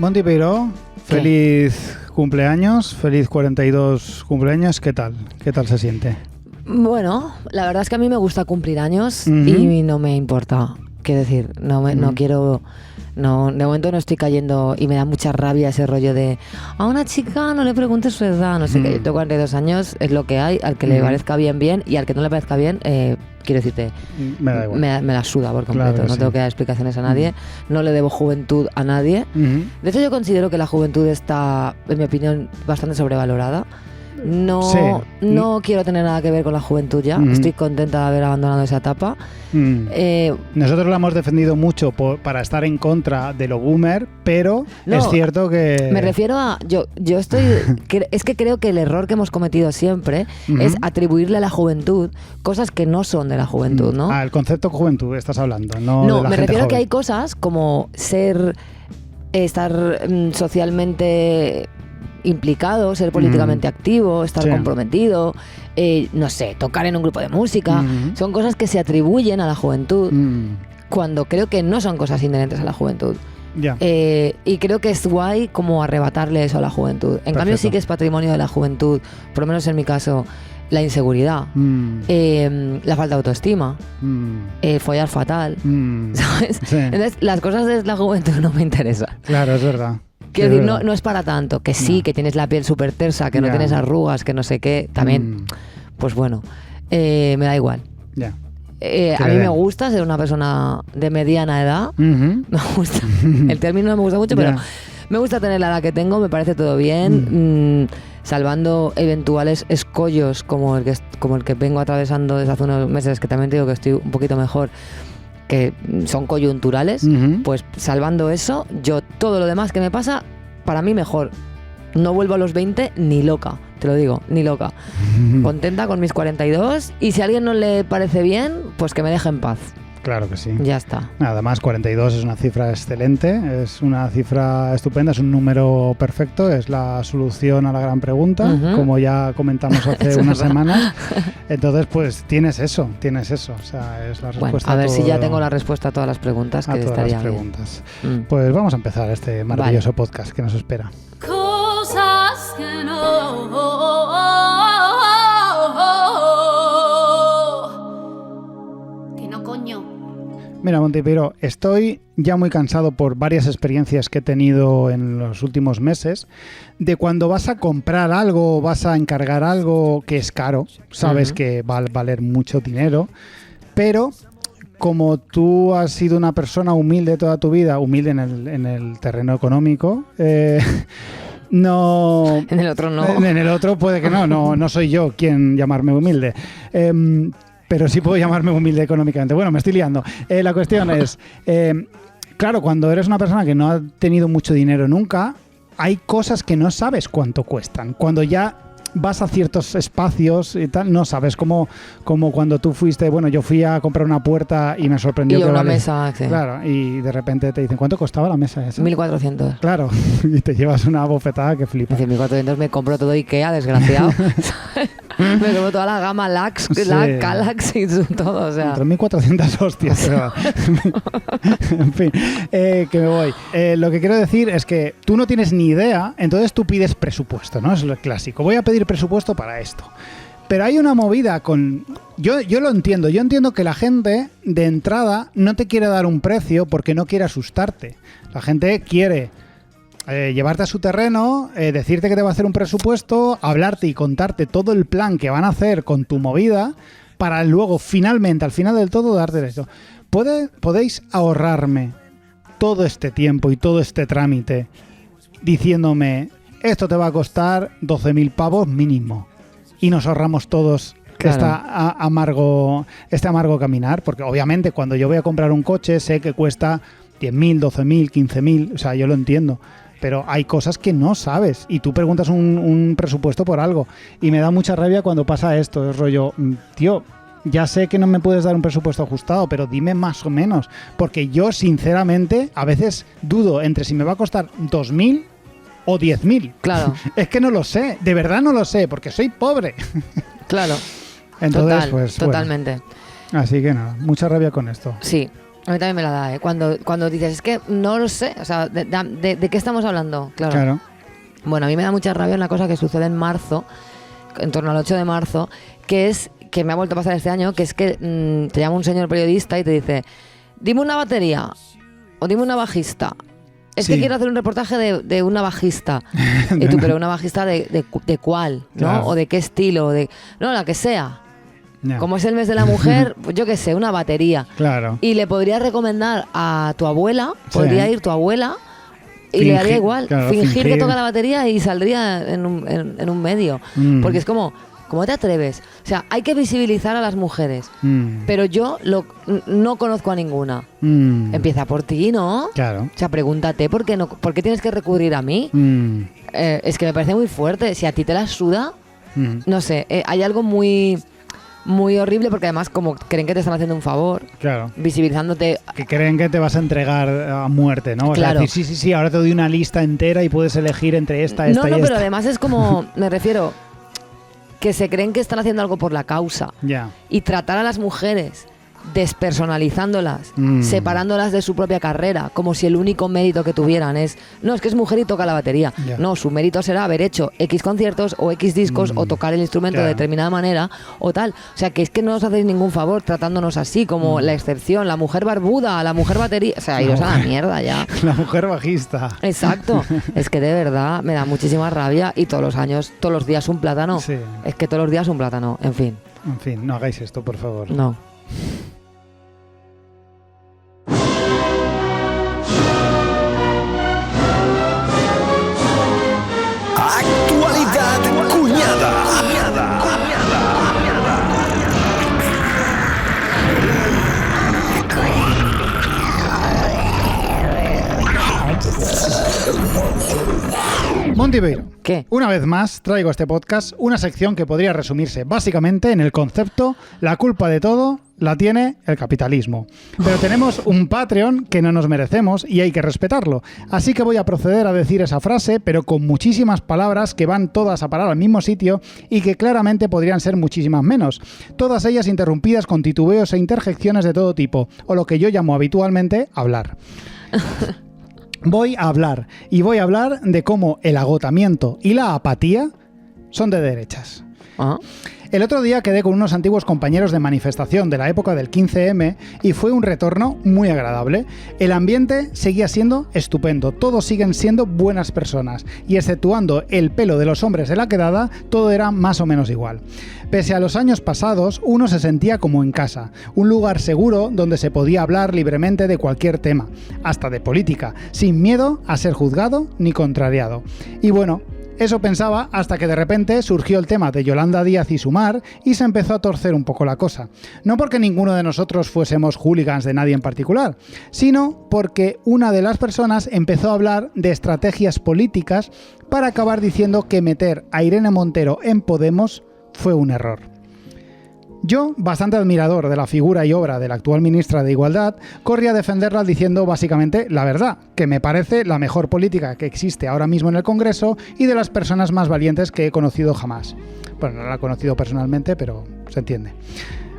Monty Peiró, feliz cumpleaños, feliz 42 cumpleaños. ¿Qué tal? ¿Qué tal se siente? Bueno, la verdad es que a mí me gusta cumplir años y no me importa. Quiero decir, no quiero... No, de momento no estoy cayendo y me da mucha rabia ese rollo de a una chica no le preguntes su edad, no sé qué. Yo tengo 42 años, es lo que hay, al que le parezca bien y al que no le parezca bien, quiero decirte, me da igual. Me la suda por completo, Claro, no tengo que dar explicaciones a nadie, no le debo juventud a nadie. De hecho, yo considero que la juventud está, en mi opinión, bastante sobrevalorada. No quiero tener nada que ver con la juventud ya. Estoy contenta de haber abandonado esa etapa. Nosotros la hemos defendido mucho para estar en contra de lo boomer, pero es cierto que... Me refiero a... Yo estoy... es que creo que el error que hemos cometido siempre es atribuirle a la juventud cosas que no son de la juventud, ¿no? El concepto juventud estás hablando, no de la me gente refiero joven. a que hay cosas como estar socialmente implicado, ser políticamente activo, estar comprometido, no sé, tocar en un grupo de música, son cosas que se atribuyen a la juventud cuando creo que no son cosas inherentes a la juventud. Y creo que es guay como arrebatarle eso a la juventud. En cambio sí que es patrimonio de la juventud, por lo menos en mi caso, la inseguridad, la falta de autoestima, follar fatal, ¿sabes? Sí. Entonces las cosas de la juventud no me interesan. Claro, es verdad. Quiero decir, no es para tanto, que sí, que tienes la piel súper tersa, que no tienes arrugas, que no sé qué, también, pues bueno, me da igual. A mí me gusta ser una persona de mediana edad, me gusta, el término no me gusta mucho, pero me gusta tener la edad que tengo, me parece todo bien, salvando eventuales escollos como el que vengo atravesando desde hace unos meses, que también te digo que estoy un poquito mejor, que son coyunturales, pues salvando eso, yo todo lo demás que me pasa, para mí mejor. No vuelvo a los 20 ni loca, te lo digo, ni loca. Contenta con mis 42 y si a alguien no le parece bien, pues que me deje en paz. Claro que sí. Ya está. Además, 42 es una cifra excelente, es una cifra estupenda, es un número perfecto, es la solución a la gran pregunta, como ya comentamos hace unas semanas. Entonces, pues tienes eso, o sea, es la respuesta. Bueno, a ver si ya tengo la respuesta a todas las preguntas, que estaría bien. Preguntas. Pues vamos a empezar este maravilloso podcast que nos espera. Cosas que no... Mira, Monty Peiró, estoy ya muy cansado por varias experiencias que he tenido en los últimos meses de cuando vas a comprar algo, vas a encargar algo que es caro, sabes que va a valer mucho dinero, pero como tú has sido una persona humilde toda tu vida, humilde en el terreno económico, no... En el otro no. En el otro puede que no soy yo quien llamarme humilde. Pero sí puedo llamarme humilde económicamente. Bueno, me estoy liando. La cuestión es, claro, cuando eres una persona que no ha tenido mucho dinero nunca, hay cosas que no sabes cuánto cuestan. Cuando ya vas a ciertos espacios y tal, no sabes, como cuando tú fuiste, bueno, yo fui a comprar una puerta y me sorprendió y que una mesa, sí. Claro, y de repente te dicen, ¿cuánto costaba la mesa esa? 1.400. Claro, y te llevas una bofetada que flipas. Es decir, 1.400 me compro todo Ikea, desgraciado. Me compro toda la gama Lux, la Calax y todo, o sea. 3.400 hostias. En fin, que me voy. Lo que quiero decir es que tú no tienes ni idea, entonces tú pides presupuesto, ¿no? Es lo clásico. Voy a pedir presupuesto para esto. Pero hay una movida con... Yo lo entiendo. Yo entiendo que la gente de entrada no te quiere dar un precio porque no quiere asustarte. La gente quiere llevarte a su terreno, decirte que te va a hacer un presupuesto, hablarte y contarte todo el plan que van a hacer con tu movida para luego finalmente, al final del todo, darte eso. ¿Podéis ahorrarme todo este tiempo y todo este trámite diciéndome esto te va a costar 12.000 pavos mínimo? Y nos ahorramos todos este amargo caminar, porque obviamente cuando yo voy a comprar un coche sé que cuesta 10.000, 12.000, 15.000, o sea, yo lo entiendo, pero hay cosas que no sabes y tú preguntas un presupuesto por algo y me da mucha rabia cuando pasa esto, es rollo, tío, ya sé que no me puedes dar un presupuesto ajustado, pero dime más o menos, porque yo sinceramente a veces dudo entre si me va a costar 2.000 o 10.000. Claro. Es que no lo sé, de verdad no lo sé, porque soy pobre. Claro. Entonces, pues totalmente. Bueno. Así que nada, mucha rabia con esto. Sí. A mí también me la da, ¿eh? Cuando dices, es que no lo sé, o sea, ¿de qué estamos hablando? Claro. Bueno, a mí me da mucha rabia una cosa que sucede en marzo, en torno al 8 de marzo, que es, que me ha vuelto a pasar este año, que es que te llama un señor periodista y te dice, dime una batería o dime una bajista. Es que quiero hacer un reportaje de una bajista. Y tú, pero una bajista de cuál, ¿no? Claro. O de qué estilo, no, la que sea. Yeah. Como es el mes de la mujer, pues yo qué sé, una batería. Claro. Y le podrías recomendar a tu abuela, podría ir tu abuela y le daría igual. Claro, fingir que toca la batería y saldría en un medio. Porque es como, ¿cómo te atreves? O sea, hay que visibilizar a las mujeres. Pero yo no conozco a ninguna. Empieza por ti, ¿no? Claro. O sea, pregúntate, ¿por qué tienes que recurrir a mí? Es que me parece muy fuerte. Si a ti te la suda, no sé, hay algo muy horrible, porque además como creen que te están haciendo un favor, claro, visibilizándote, que creen que te vas a entregar a muerte, ¿no? O claro. sea, decir, sí, ahora te doy una lista entera y puedes elegir entre esta y esta. Pero además es como, me refiero, que se creen que están haciendo algo por la causa. Yeah. Y tratar a las mujeres despersonalizándolas, separándolas de su propia carrera, como si el único mérito que tuvieran es que es mujer y toca la batería. Yeah. No, su mérito será haber hecho X conciertos o X discos o tocar el instrumento de determinada manera o tal. O sea, que es que no os hacéis ningún favor tratándonos así, como la excepción, la mujer barbuda, la mujer batería. O sea, iros a la mierda ya. La mujer bajista. Exacto. Es que de verdad me da muchísima rabia y todos los días un plátano. Sí. Es que todos los días un plátano, en fin. En fin, no hagáis esto, por favor. No. Actualidad cuñada. Monty Beiro. ¿Qué? Una vez más traigo a este podcast una sección que podría resumirse básicamente en el concepto: la culpa de todo la tiene el capitalismo. Pero tenemos un Patreon que no nos merecemos y hay que respetarlo. Así que voy a proceder a decir esa frase, pero con muchísimas palabras que van todas a parar al mismo sitio y que claramente podrían ser muchísimas menos. Todas ellas interrumpidas con titubeos e interjecciones de todo tipo, o lo que yo llamo habitualmente hablar. Voy a hablar de cómo el agotamiento y la apatía son de derechas. ¿Ah? El otro día quedé con unos antiguos compañeros de manifestación de la época del 15M y fue un retorno muy agradable. El ambiente seguía siendo estupendo, todos siguen siendo buenas personas y exceptuando el pelo de los hombres de la quedada, todo era más o menos igual. Pese a los años pasados, uno se sentía como en casa, un lugar seguro donde se podía hablar libremente de cualquier tema, hasta de política, sin miedo a ser juzgado ni contrariado. Y bueno, eso pensaba hasta que de repente surgió el tema de Yolanda Díaz y Sumar y se empezó a torcer un poco la cosa. No porque ninguno de nosotros fuésemos hooligans de nadie en particular, sino porque una de las personas empezó a hablar de estrategias políticas para acabar diciendo que meter a Irene Montero en Podemos fue un error. Yo, bastante admirador de la figura y obra de la actual ministra de Igualdad, corrí a defenderla diciendo básicamente la verdad, que me parece la mejor política que existe ahora mismo en el Congreso y de las personas más valientes que he conocido jamás. Bueno, no la he conocido personalmente, pero se entiende.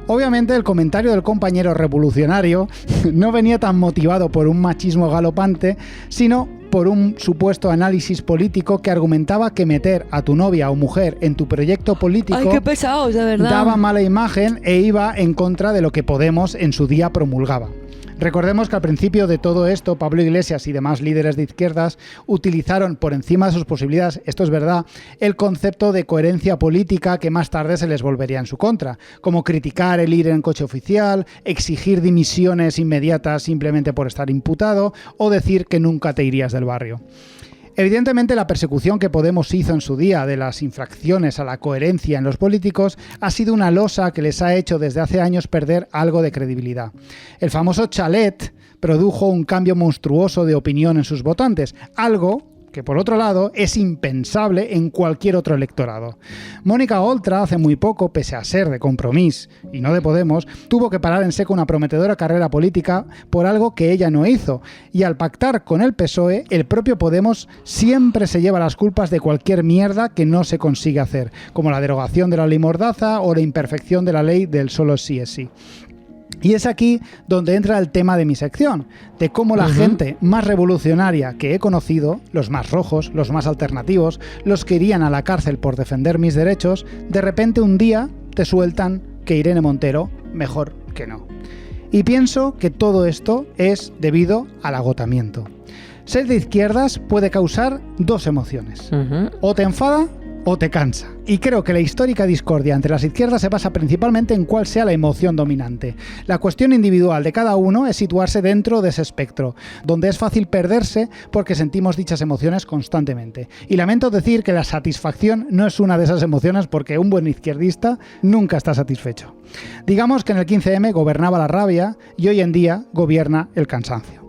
Obviamente el comentario del compañero revolucionario no venía tan motivado por un machismo galopante, sino por un supuesto análisis político que argumentaba que meter a tu novia o mujer en tu proyecto político ¡ay, qué pesados, de verdad! Daba mala imagen e iba en contra de lo que Podemos en su día promulgaba. Recordemos que al principio de todo esto, Pablo Iglesias y demás líderes de izquierdas utilizaron por encima de sus posibilidades, esto es verdad, el concepto de coherencia política que más tarde se les volvería en su contra, como criticar el ir en coche oficial, exigir dimisiones inmediatas simplemente por estar imputado o decir que nunca te irías del barrio. Evidentemente, la persecución que Podemos hizo en su día de las infracciones a la coherencia en los políticos ha sido una losa que les ha hecho desde hace años perder algo de credibilidad. El famoso chalet produjo un cambio monstruoso de opinión en sus votantes, algo que por otro lado es impensable en cualquier otro electorado. Mónica Oltra hace muy poco, pese a ser de Compromís y no de Podemos, tuvo que parar en seco una prometedora carrera política por algo que ella no hizo, y al pactar con el PSOE, el propio Podemos siempre se lleva las culpas de cualquier mierda que no se consigue hacer, como la derogación de la ley Mordaza o la imperfección de la ley del solo sí es sí. Y es aquí donde entra el tema de mi sección, de cómo la gente más revolucionaria que he conocido, los más rojos, los más alternativos, los que irían a la cárcel por defender mis derechos, de repente un día te sueltan que Irene Montero mejor que no. Y pienso que todo esto es debido al agotamiento. Ser de izquierdas puede causar dos emociones. O te enfada o te cansa. Y creo que la histórica discordia entre las izquierdas se basa principalmente en cuál sea la emoción dominante. La cuestión individual de cada uno es situarse dentro de ese espectro, donde es fácil perderse porque sentimos dichas emociones constantemente. Y lamento decir que la satisfacción no es una de esas emociones porque un buen izquierdista nunca está satisfecho. Digamos que en el 15M gobernaba la rabia y hoy en día gobierna el cansancio.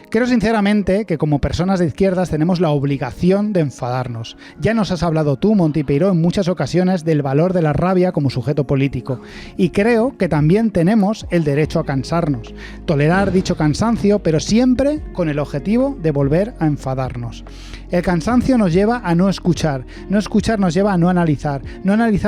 Creo sinceramente que como personas de izquierdas tenemos la obligación de enfadarnos. Ya nos has hablado tú, Monty Peiró, en muchas ocasiones del valor de la rabia como sujeto político. Y creo que también tenemos el derecho a cansarnos. Tolerar dicho cansancio, pero siempre con el objetivo de volver a enfadarnos. El cansancio nos lleva a no escuchar nos lleva a no analizar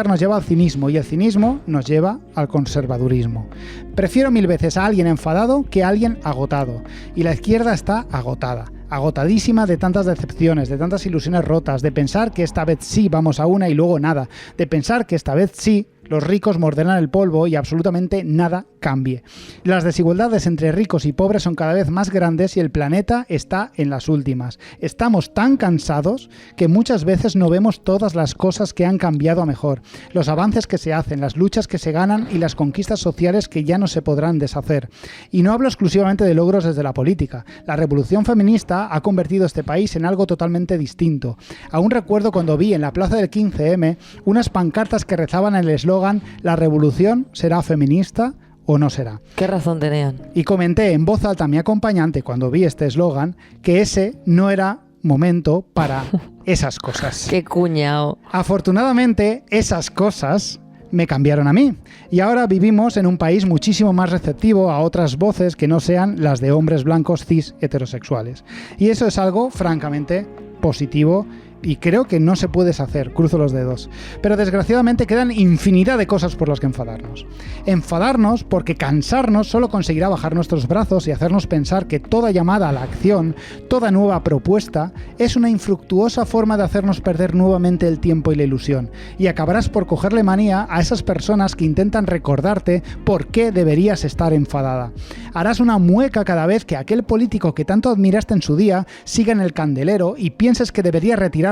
nos lleva al cinismo y el cinismo nos lleva al conservadurismo. Prefiero 1000 veces a alguien enfadado que a alguien agotado, y la izquierda está agotada. Agotadísima de tantas decepciones, de tantas ilusiones rotas, de pensar que esta vez sí vamos a una y luego nada, de pensar que esta vez sí los ricos morderán el polvo y absolutamente nada cambie. Las desigualdades entre ricos y pobres son cada vez más grandes y el planeta está en las últimas. Estamos tan cansados que muchas veces no vemos todas las cosas que han cambiado a mejor, los avances que se hacen, las luchas que se ganan y las conquistas sociales que ya no se podrán deshacer. Y no hablo exclusivamente de logros desde la política. La revolución feminista ha convertido este país en algo totalmente distinto. Aún recuerdo cuando vi en la plaza del 15M unas pancartas que rezaban el eslogan «La revolución será feminista o no será». ¿Qué razón tenían? Y comenté en voz alta a mi acompañante cuando vi este eslogan que ese no era momento para esas cosas. ¡Qué cuñado! Afortunadamente, esas cosas me cambiaron a mí. Y ahora vivimos en un país muchísimo más receptivo a otras voces que no sean las de hombres blancos cis heterosexuales. Y eso es algo francamente positivo y creo que no se puede deshacer, cruzo los dedos. Pero desgraciadamente quedan infinidad de cosas por las que enfadarnos. Enfadarnos porque cansarnos solo conseguirá bajar nuestros brazos y hacernos pensar que toda llamada a la acción, toda nueva propuesta, es una infructuosa forma de hacernos perder nuevamente el tiempo y la ilusión. Y acabarás por cogerle manía a esas personas que intentan recordarte por qué deberías estar enfadada. Harás una mueca cada vez que aquel político que tanto admiraste en su día siga en el candelero y pienses que debería retirarse,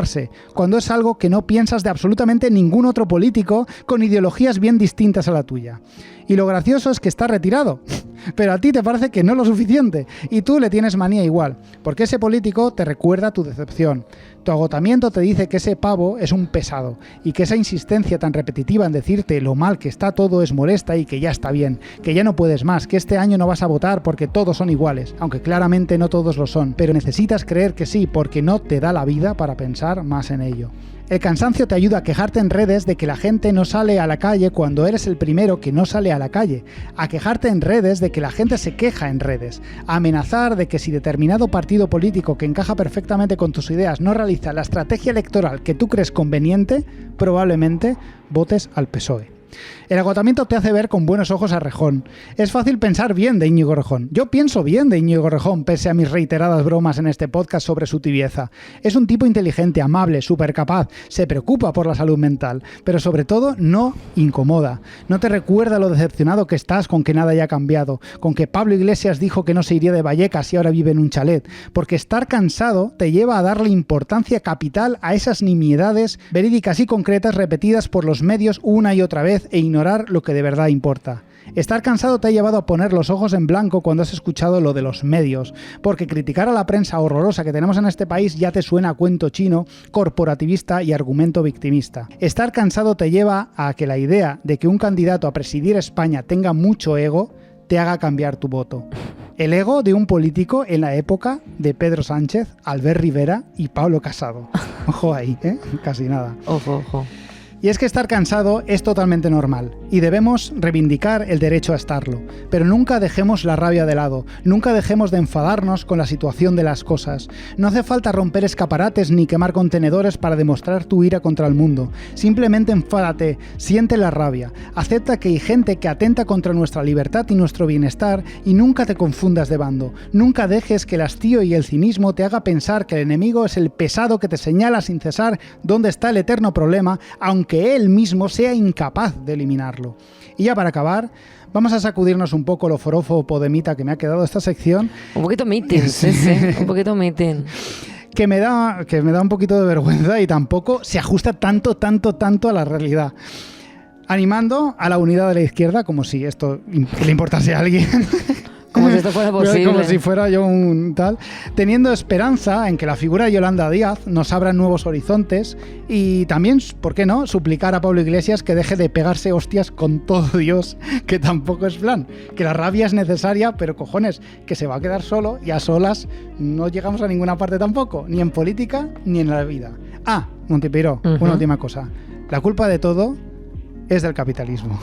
cuando es algo que no piensas de absolutamente ningún otro político con ideologías bien distintas a la tuya. Y lo gracioso es que está retirado, pero a ti te parece que no lo suficiente, y tú le tienes manía igual, porque ese político te recuerda tu decepción. Tu agotamiento te dice que ese pavo es un pesado, y que esa insistencia tan repetitiva en decirte lo mal que está todo es molesta y que ya está bien, que ya no puedes más, que este año no vas a votar porque todos son iguales, aunque claramente no todos lo son, pero necesitas creer que sí, porque no te da la vida para pensar más en ello. El cansancio te ayuda a quejarte en redes de que la gente no sale a la calle cuando eres el primero que no sale a la calle, a quejarte en redes de que la gente se queja en redes, a amenazar de que si determinado partido político que encaja perfectamente con tus ideas no realiza la estrategia electoral que tú crees conveniente, probablemente votes al PSOE. El agotamiento te hace ver con buenos ojos a Rejón. Es fácil pensar bien de Íñigo Rejón. Yo pienso bien de Íñigo Rejón, pese a mis reiteradas bromas en este podcast sobre su tibieza. Es un tipo inteligente, amable, súper capaz, se preocupa por la salud mental, pero sobre todo no incomoda. No te recuerda lo decepcionado que estás con que nada haya cambiado, con que Pablo Iglesias dijo que no se iría de Vallecas y ahora vive en un chalet, porque estar cansado te lleva a darle importancia capital a esas nimiedades verídicas y concretas repetidas por los medios una y otra vez e ignorar lo que de verdad importa. Estar cansado te ha llevado a poner los ojos en blanco cuando has escuchado lo de los medios, porque criticar a la prensa horrorosa que tenemos en este país ya te suena a cuento chino, corporativista y argumento victimista. Estar cansado te lleva a que la idea de que un candidato a presidir España tenga mucho ego te haga cambiar tu voto. El ego de un político en la época de Pedro Sánchez, Albert Rivera y Pablo Casado. Ojo ahí, casi nada. Ojo, ojo. Y es que estar cansado es totalmente normal. y debemos reivindicar el derecho a estarlo. Pero nunca dejemos la rabia de lado, nunca dejemos de enfadarnos con la situación de las cosas. No hace falta romper escaparates ni quemar contenedores para demostrar tu ira contra el mundo. Simplemente enfádate, siente la rabia, acepta que hay gente que atenta contra nuestra libertad y nuestro bienestar y nunca te confundas de bando. Nunca dejes que el hastío y el cinismo te haga pensar que el enemigo es el pesado que te señala sin cesar dónde está el eterno problema, aunque él mismo sea incapaz de eliminarlo. Y ya para acabar, vamos a sacudirnos un poco lo forofo podemita que me ha quedado esta sección. Un poquito meeting, sí, un poquito meeting. Que me da un poquito de vergüenza y tampoco se ajusta tanto a la realidad. Animando a la unidad de la izquierda, como si esto le importase a alguien. Como si esto fuera posible. Como si fuera yo un tal. Teniendo esperanza en que la figura de Yolanda Díaz nos abra nuevos horizontes y también, ¿por qué no?, suplicar a Pablo Iglesias que deje de pegarse hostias con todo Dios, que tampoco es plan. Que la rabia es necesaria, pero cojones, que se va a quedar solo y a solas no llegamos a ninguna parte tampoco, ni en política ni en la vida. Ah, Montipiro, una última cosa. La culpa de todo es del capitalismo.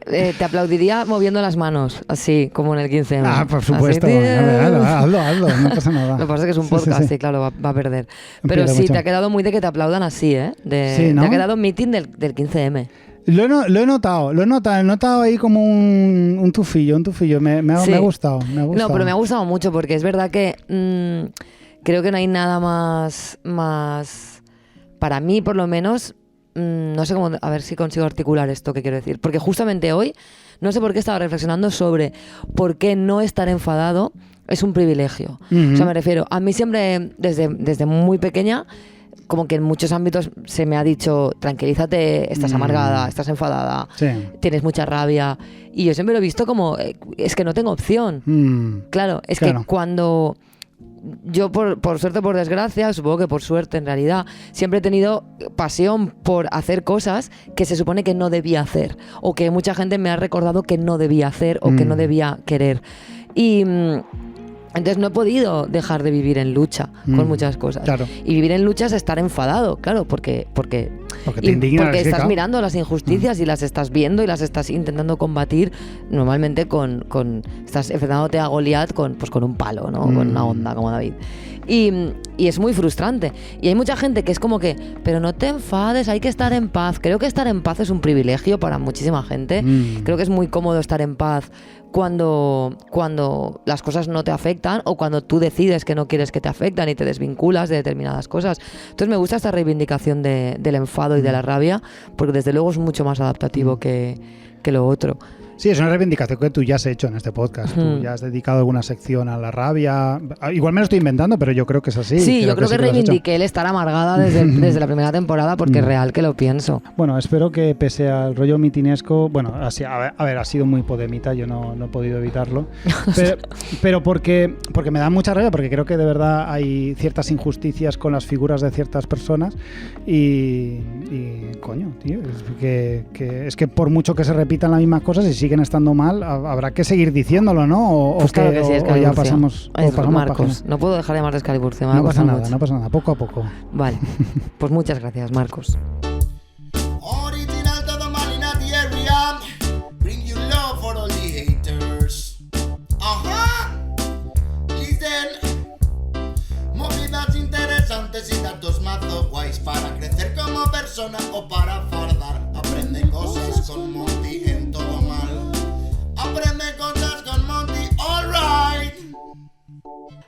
Te aplaudiría moviendo las manos, así como en el 15M. Ah, por supuesto. Hazlo, no pasa nada. Lo que pasa es que es un podcast, sí, claro, va a perder. Pero sí, mucho. Te ha quedado muy de que te aplaudan así, ¿eh? Sí, ¿no? Te ha quedado meeting del 15M. Lo he notado ahí como un tufillo. Me ha gustado. No, pero me ha gustado mucho porque es verdad que creo que no hay nada más, para mí por lo menos. No sé cómo, a ver si consigo articular esto que quiero decir, porque justamente hoy, no sé por qué estaba reflexionando sobre por qué no estar enfadado es un privilegio. O sea, me refiero, a mí siempre, desde muy pequeña, como que en muchos ámbitos se me ha dicho, tranquilízate, estás amargada, estás enfadada, tienes mucha rabia, y yo siempre lo he visto como, es que no tengo opción. Claro, es que cuando... Yo, por suerte o por desgracia, supongo que por suerte en realidad, siempre he tenido pasión por hacer cosas que se supone que no debía hacer, o que mucha gente me ha recordado que no debía hacer o que no debía querer. Y entonces no he podido dejar de vivir en lucha con muchas cosas. Claro. Y vivir en lucha es estar enfadado, claro, porque te indigna, porque estás mirando las injusticias y las estás viendo y las estás intentando combatir normalmente estás enfrentándote a Goliat con un palo, ¿no? Con una onda como David. Y es muy frustrante. Y hay mucha gente que es como que, pero no te enfades, hay que estar en paz. Creo que estar en paz es un privilegio para muchísima gente. Creo que es muy cómodo estar en paz cuando las cosas no te afectan o cuando tú decides que no quieres que te afectan y te desvinculas de determinadas cosas. Entonces me gusta esta reivindicación del enfado y de la rabia, porque desde luego es mucho más adaptativo que lo otro. Sí, es una reivindicación que tú ya has hecho en este podcast. Tú ya has dedicado alguna sección a la rabia. Igual me lo estoy inventando, pero yo creo que es así. Sí, yo creo que reivindiqué el estar amargada desde la primera temporada porque es real que lo pienso. Bueno, espero que pese al rollo mitinesco, bueno, a ver, ha sido muy podemita, yo no he podido evitarlo. pero porque me da mucha rabia, porque creo que de verdad hay ciertas injusticias con las figuras de ciertas personas y coño, tío, es que por mucho que se repitan las mismas cosas y siguen estando mal, habrá que seguir diciéndolo, ¿no? Pues claro que sí, o ya pasamos Marcos, página. No puedo dejar de llamar Excaliburce. No pasa nada, poco a poco. Vale, pues muchas gracias, Marcos. Original todo mal in the area. Bring you love for all the haters. Ajá. Listen. Movidas interesantes y datos mazo guays para crecer como persona o para fardar. Aprende cosas con Monty en todo mal. Aprende cosas con Monty, alright.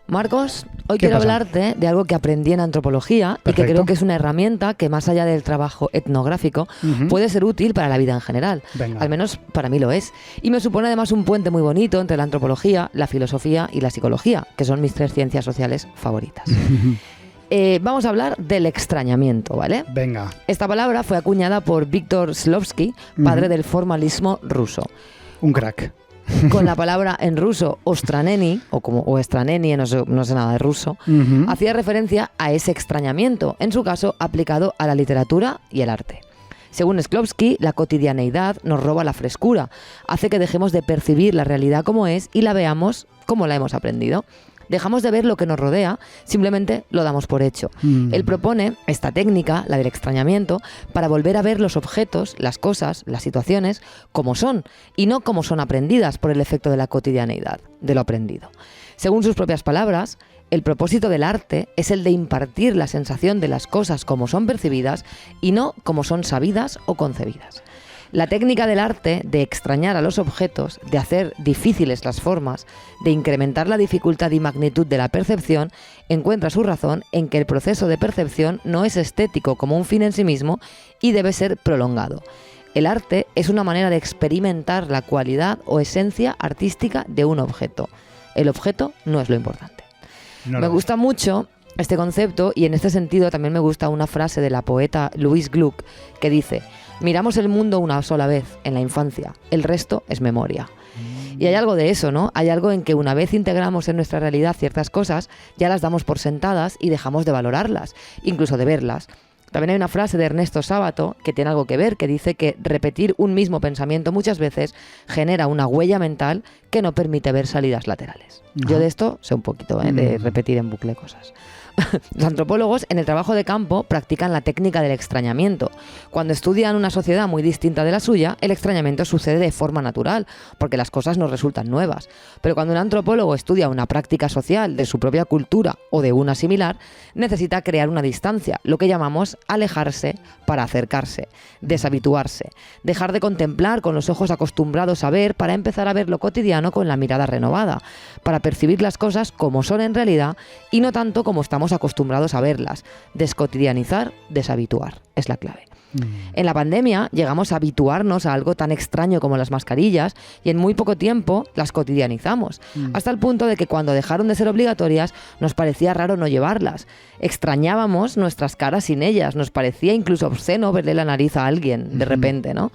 Marcos, hoy quiero hablarte de algo que aprendí en antropología. Perfecto. Y que creo que es una herramienta que, más allá del trabajo etnográfico, puede ser útil para la vida en general. Venga. Al menos para mí lo es. Y me supone además un puente muy bonito entre la antropología, la filosofía y la psicología, que son mis 3 ciencias sociales favoritas. Vamos a hablar del extrañamiento, ¿vale? Venga. Esta palabra fue acuñada por Víctor Shklovsky, padre del formalismo ruso. Un crack. Con la palabra en ruso ostraneni, o estraneni, no sé nada de ruso, hacía referencia a ese extrañamiento, en su caso aplicado a la literatura y el arte. Según Shklovsky, la cotidianeidad nos roba la frescura, hace que dejemos de percibir la realidad como es y la veamos como la hemos aprendido. dejamos de ver lo que nos rodea, simplemente lo damos por hecho. Él propone esta técnica, la del extrañamiento, para volver a ver los objetos, las cosas, las situaciones, como son, y no como son aprendidas por el efecto de la cotidianeidad, de lo aprendido. Según sus propias palabras, el propósito del arte es el de impartir la sensación de las cosas como son percibidas y no como son sabidas o concebidas. La técnica del arte de extrañar a los objetos, de hacer difíciles las formas, de incrementar la dificultad y magnitud de la percepción, encuentra su razón en que el proceso de percepción no es estético como un fin en sí mismo y debe ser prolongado. El arte es una manera de experimentar la cualidad o esencia artística de un objeto. El objeto no es lo importante. Me gusta mucho este concepto y en este sentido también me gusta una frase de la poeta Louise Gluck que dice: miramos el mundo una sola vez en la infancia, el resto es memoria. Y hay algo de eso, ¿no? Hay algo en que una vez integramos en nuestra realidad ciertas cosas, ya las damos por sentadas y dejamos de valorarlas, incluso de verlas. También hay una frase de Ernesto Sábato que tiene algo que ver, que dice que repetir un mismo pensamiento muchas veces genera una huella mental que no permite ver salidas laterales. Yo de esto sé un poquito, de repetir en bucle cosas. Los antropólogos en el trabajo de campo practican la técnica del extrañamiento. Cuando estudian una sociedad muy distinta de la suya, el extrañamiento sucede de forma natural, porque las cosas nos resultan nuevas. Pero cuando un antropólogo estudia una práctica social de su propia cultura o de una similar, necesita crear una distancia, lo que llamamos alejarse para acercarse, deshabituarse, dejar de contemplar con los ojos acostumbrados a ver para empezar a ver lo cotidiano con la mirada renovada, para percibir las cosas como son en realidad y no tanto como estamos acostumbrados a verlas. Descotidianizar, deshabituar, es la clave. En la pandemia llegamos a habituarnos a algo tan extraño como las mascarillas y en muy poco tiempo las cotidianizamos, hasta el punto de que cuando dejaron de ser obligatorias nos parecía raro no llevarlas. Extrañábamos nuestras caras sin ellas, nos parecía incluso obsceno verle la nariz a alguien de repente, ¿no?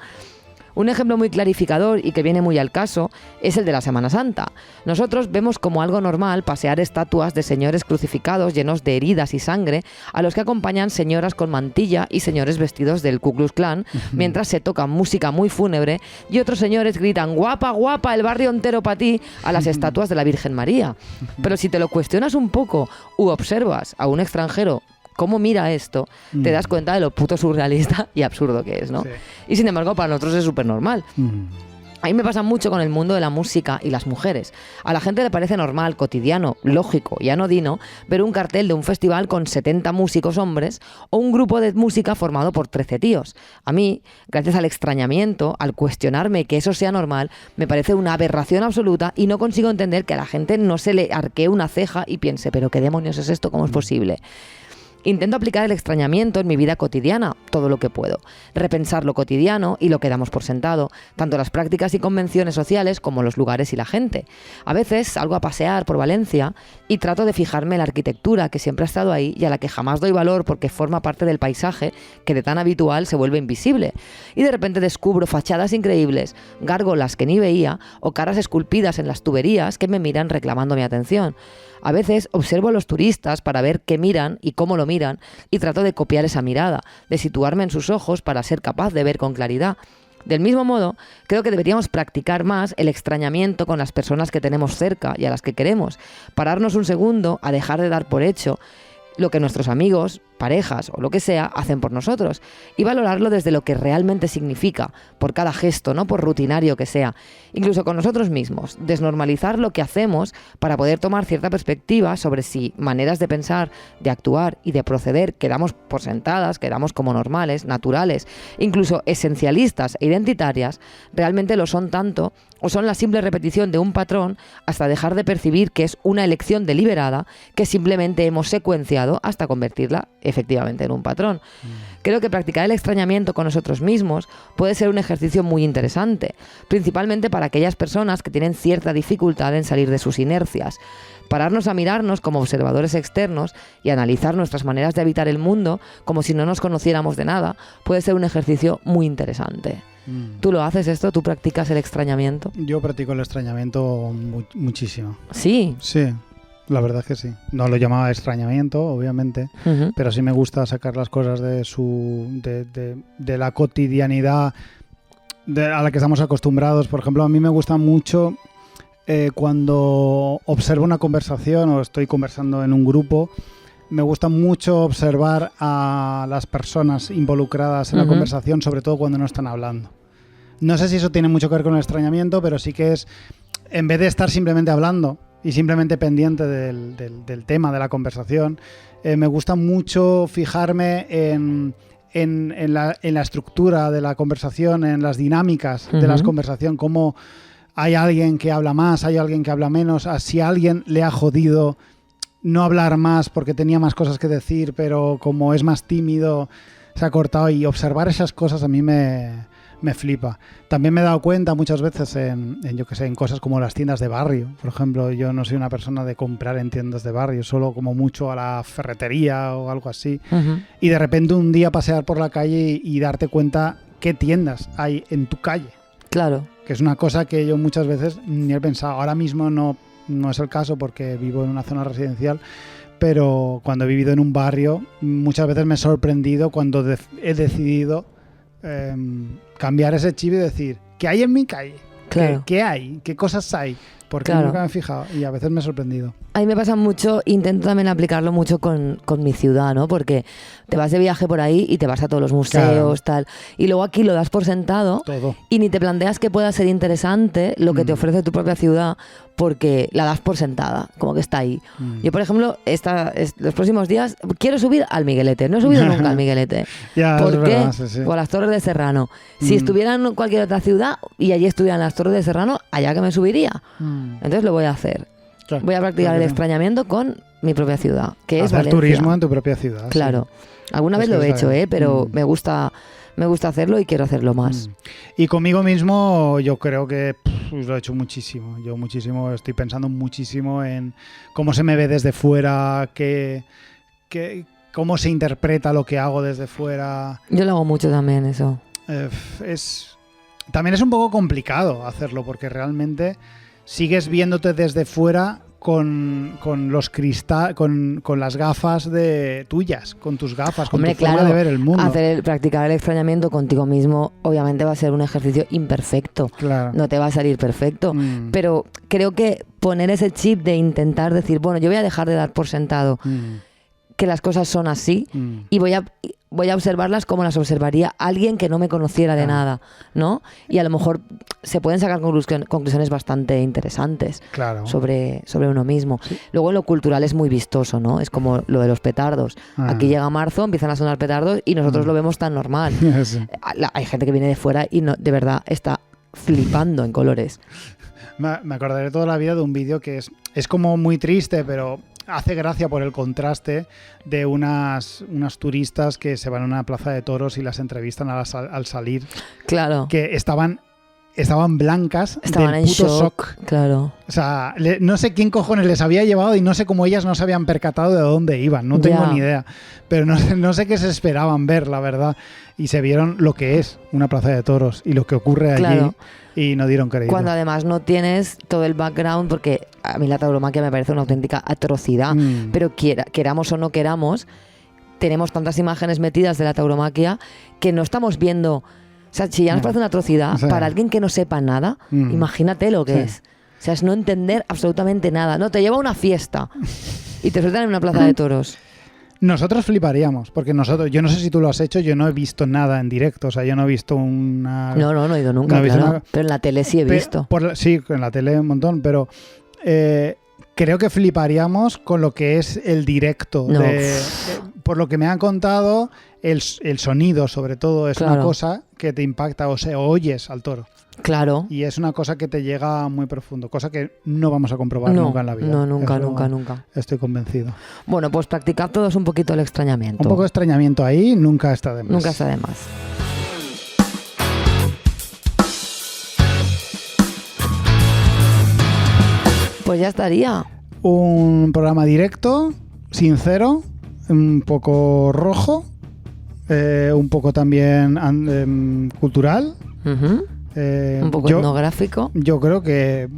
Un ejemplo muy clarificador y que viene muy al caso es el de la Semana Santa. Nosotros vemos como algo normal pasear estatuas de señores crucificados llenos de heridas y sangre, a los que acompañan señoras con mantilla y señores vestidos del Ku Klux Klan, mientras se toca música muy fúnebre y otros señores gritan "guapa, guapa, el barrio entero para ti" a las estatuas de la Virgen María. Pero si te lo cuestionas un poco u observas a un extranjero cómo mira esto, te das cuenta de lo puto surrealista y absurdo que es, ¿no? Sí. Y sin embargo, para nosotros es súper normal. A mí me pasa mucho con el mundo de la música y las mujeres. A la gente le parece normal, cotidiano, lógico y anodino ver un cartel de un festival con 70 músicos hombres o un grupo de música formado por 13 tíos. A mí, gracias al extrañamiento, al cuestionarme que eso sea normal, me parece una aberración absoluta y no consigo entender que a la gente no se le arquee una ceja y piense ¿pero qué demonios es esto? ¿Cómo es posible? Intento aplicar el extrañamiento en mi vida cotidiana, todo lo que puedo. Repensar lo cotidiano y lo que damos por sentado, tanto las prácticas y convenciones sociales como los lugares y la gente. A veces salgo a pasear por Valencia y trato de fijarme en la arquitectura que siempre ha estado ahí y a la que jamás doy valor porque forma parte del paisaje que de tan habitual se vuelve invisible. Y de repente descubro fachadas increíbles, gárgolas que ni veía o caras esculpidas en las tuberías que me miran reclamando mi atención. A veces observo a los turistas para ver qué miran y cómo lo miran y trato de copiar esa mirada, de situarme en sus ojos para ser capaz de ver con claridad. Del mismo modo, creo que deberíamos practicar más el extrañamiento con las personas que tenemos cerca y a las que queremos, pararnos un segundo a dejar de dar por hecho lo que nuestros amigos, parejas o lo que sea hacen por nosotros y valorarlo desde lo que realmente significa, por cada gesto, no por rutinario que sea, incluso con nosotros mismos, desnormalizar lo que hacemos para poder tomar cierta perspectiva sobre si maneras de pensar, de actuar y de proceder que damos por sentadas, que damos como normales, naturales, incluso esencialistas e identitarias, realmente lo son tanto o son la simple repetición de un patrón hasta dejar de percibir que es una elección deliberada que simplemente hemos secuenciado hasta convertirla efectivamente en un patrón. Creo que practicar el extrañamiento con nosotros mismos puede ser un ejercicio muy interesante, principalmente para aquellas personas que tienen cierta dificultad en salir de sus inercias. Pararnos a mirarnos como observadores externos y analizar nuestras maneras de habitar el mundo como si no nos conociéramos de nada puede ser un ejercicio muy interesante. ¿Tú lo haces esto? ¿Tú practicas el extrañamiento? Yo practico el extrañamiento muchísimo. ¿Sí? Sí, la verdad es que sí. No lo llamaba extrañamiento, obviamente, pero sí me gusta sacar las cosas de la cotidianidad a la que estamos acostumbrados. Por ejemplo, a mí me gusta mucho cuando observo una conversación o estoy conversando en un grupo, me gusta mucho observar a las personas involucradas en la conversación, sobre todo cuando no están hablando. No sé si eso tiene mucho que ver con el extrañamiento, pero sí que es, en vez de estar simplemente hablando y simplemente pendiente del tema de la conversación, me gusta mucho fijarme en la estructura de la conversación, en las dinámicas de la conversación, cómo hay alguien que habla más, hay alguien que habla menos, si a alguien le ha jodido no hablar más porque tenía más cosas que decir, pero como es más tímido, se ha cortado, y observar esas cosas a mí me flipa. También me he dado cuenta muchas veces en cosas como las tiendas de barrio. Por ejemplo, yo no soy una persona de comprar en tiendas de barrio, solo como mucho a la ferretería o algo así. Y de repente un día pasear por la calle y darte cuenta qué tiendas hay en tu calle. Claro. Que es una cosa que yo muchas veces ni he pensado. Ahora mismo no es el caso porque vivo en una zona residencial, pero cuando he vivido en un barrio muchas veces me he sorprendido cuando he decidido cambiar ese chip y decir, ¿qué hay en mi calle? Claro. ¿Qué hay? ¿Qué cosas hay? Porque nunca me he fijado y a veces me he sorprendido. A mí me pasa mucho, intento también aplicarlo mucho con mi ciudad, ¿no? Porque te vas de viaje por ahí y te vas a todos los museos, tal. Y luego aquí lo das por sentado todo. Y ni te planteas que pueda ser interesante lo que te ofrece tu propia ciudad, porque la das por sentada, como que está ahí. Yo, por ejemplo, los próximos días quiero subir al Miguelete. No he subido nunca al Miguelete. ¿Por qué? Sí. Por las Torres de Serrano. Si estuviera en cualquier otra ciudad y allí estuvieran las Torres de Serrano, allá que me subiría. Entonces lo voy a hacer. Claro, voy a practicar el extrañamiento con mi propia ciudad, que es Valencia. Turismo en tu propia ciudad. Claro. Sí. Alguna vez lo he hecho, pero me gusta hacerlo y quiero hacerlo más. Y conmigo mismo yo creo que lo he hecho muchísimo. Yo estoy pensando muchísimo en cómo se me ve desde fuera, cómo se interpreta lo que hago desde fuera. Yo lo hago mucho también, eso. También es un poco complicado hacerlo porque realmente sigues viéndote desde fuera con los con las gafas tuyas, con tus gafas, con tu forma de ver el mundo. Practicar el extrañamiento contigo mismo obviamente va a ser un ejercicio imperfecto. Claro. No te va a salir perfecto. Pero creo que poner ese chip de intentar decir, bueno, yo voy a dejar de dar por sentado que las cosas son así y voy a observarlas como las observaría alguien que no me conociera de nada, ¿no? Y a lo mejor se pueden sacar conclusiones bastante interesantes sobre uno mismo. Sí. Luego lo cultural es muy vistoso, ¿no? Es como lo de los petardos. Aquí llega marzo, empiezan a sonar petardos y nosotros lo vemos tan normal. Sí. Hay gente que viene de fuera y de verdad está flipando en colores. Me acordaré toda la vida de un vídeo que es como muy triste, pero hace gracia por el contraste de unas turistas que se van a una plaza de toros y las entrevistan al salir. Claro. Que estaban blancas, estaban del puto shock. Claro. O sea, no sé quién cojones les había llevado y no sé cómo ellas no se habían percatado de dónde iban. No tengo ni idea. Pero no sé qué se esperaban ver, la verdad. Y se vieron lo que es una plaza de toros y lo que ocurre allí. Y no dieron crédito. Cuando además no tienes todo el background, porque a mí la tauromaquia me parece una auténtica atrocidad, pero queramos o no queramos, tenemos tantas imágenes metidas de la tauromaquia que no estamos viendo. O sea, si ya nos parece una atrocidad, para alguien que no sepa nada, imagínate lo que es. O sea, es no entender absolutamente nada. No, te lleva a una fiesta y te sueltan en una plaza de toros. Nosotros fliparíamos, porque yo no sé si tú lo has hecho, yo no he visto nada en directo, o sea, yo no he visto una... No he ido nunca, claro, pero en la tele sí he visto. Sí, en la tele un montón, pero creo que fliparíamos con lo que es el directo. Por lo que me han contado, el sonido, sobre todo, es una cosa que te impacta, o sea, oyes al toro. Claro. Y es una cosa que te llega muy profundo, cosa que no vamos a comprobar nunca en la vida. No, nunca. Estoy convencido. Bueno, pues practicad todos un poquito el extrañamiento. Un poco de extrañamiento ahí nunca está de más. Nunca está de más. Pues ya estaría. Un programa directo, sincero, un poco rojo, un poco también cultural. Un poco etnográfico. Yo creo que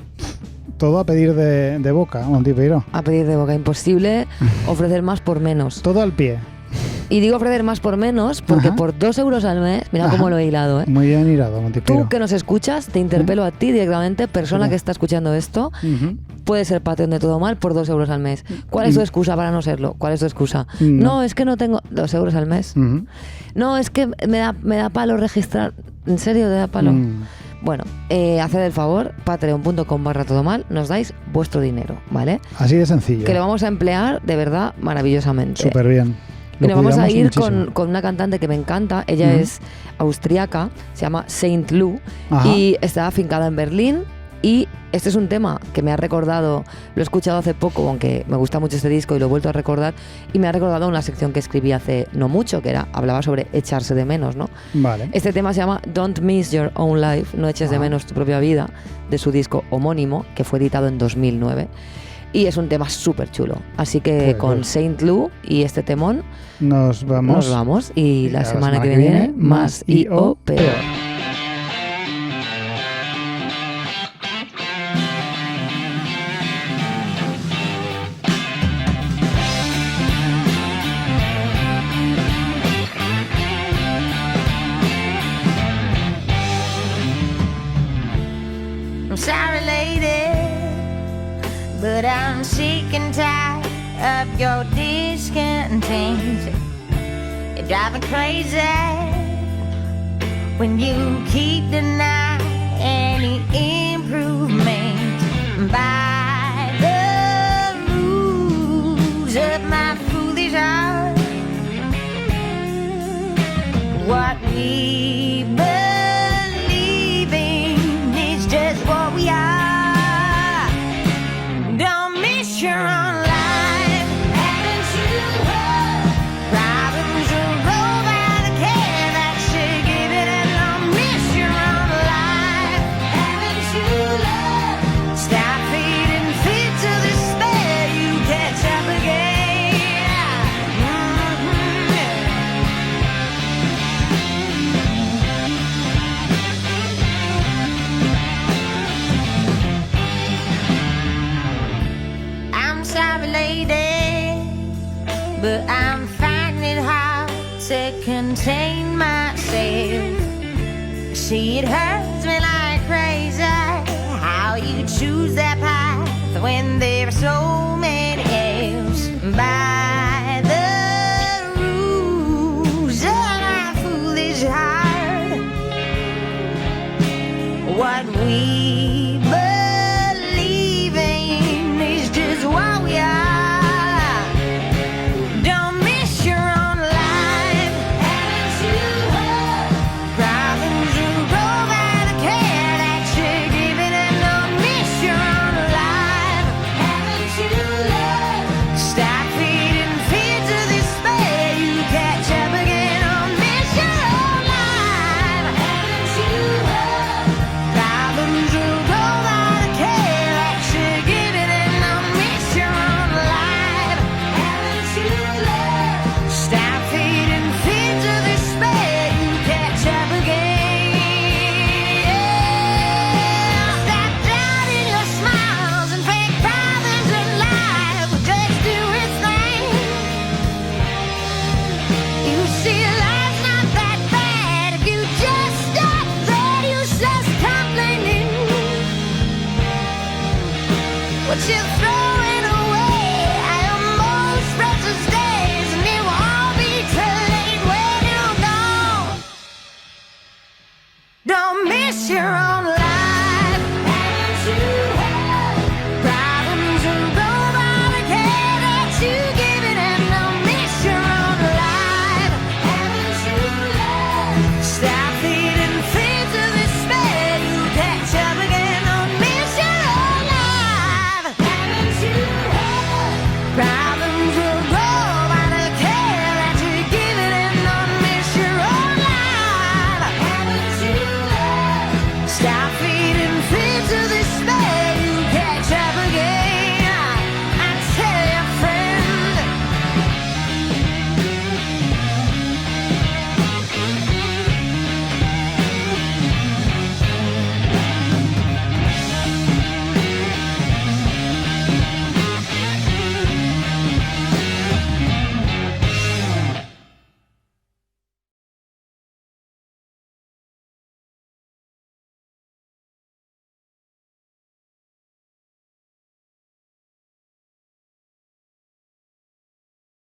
todo a pedir de boca, Monty Peiró. A pedir de boca, imposible ofrecer más por menos. Todo al pie. Y digo ofrecer más por menos porque por 2 euros al mes, mira cómo lo he hilado, ¿eh? Muy bien hilado, Montipiero. Tú que nos escuchas, te interpelo a ti directamente, persona que está escuchando esto, puede ser Patreon de Todo Mal por 2 euros al mes. ¿Cuál es tu excusa para no serlo? ¿Cuál es tu excusa? No, es que no tengo 2 euros al mes. No, es que me da palo registrar. ¿En serio te da palo? Bueno, haced el favor, patreon.com/todomal, nos dais vuestro dinero, ¿vale? Así de sencillo. Que lo vamos a emplear de verdad maravillosamente. Súper bien. Y nos vamos a ir con una cantante que me encanta. Ella es austriaca, se llama Saint Lou y está afincada en Berlín. Y este es un tema que me ha recordado, lo he escuchado hace poco, aunque me gusta mucho este disco y lo he vuelto a recordar, y me ha recordado una sección que escribí hace no mucho, que hablaba sobre echarse de menos, ¿no? Vale. Este tema se llama Don't Miss Your Own Life, no eches de menos tu propia vida, de su disco homónimo, que fue editado en 2009. Y es un tema súper chulo. Así que con Saint Lou y este temón nos vamos. Y la semana que viene, más y o peor. I'm sorry, lady, but I'm sick and tired of your discontent. You drive me crazy when you keep denying any improvement. By the rules of my foolish heart, what we believe in is just what we are. Don't miss your own life. Haven't you heard? Problems will roll by the care that should give it, and don't miss your own life. Haven't you learned? Stop feeding fits of despair. You catch up again. Sorry, lady, but I'm finding it hard to contain myself. See, it hurts me like crazy how you choose that path when there are so many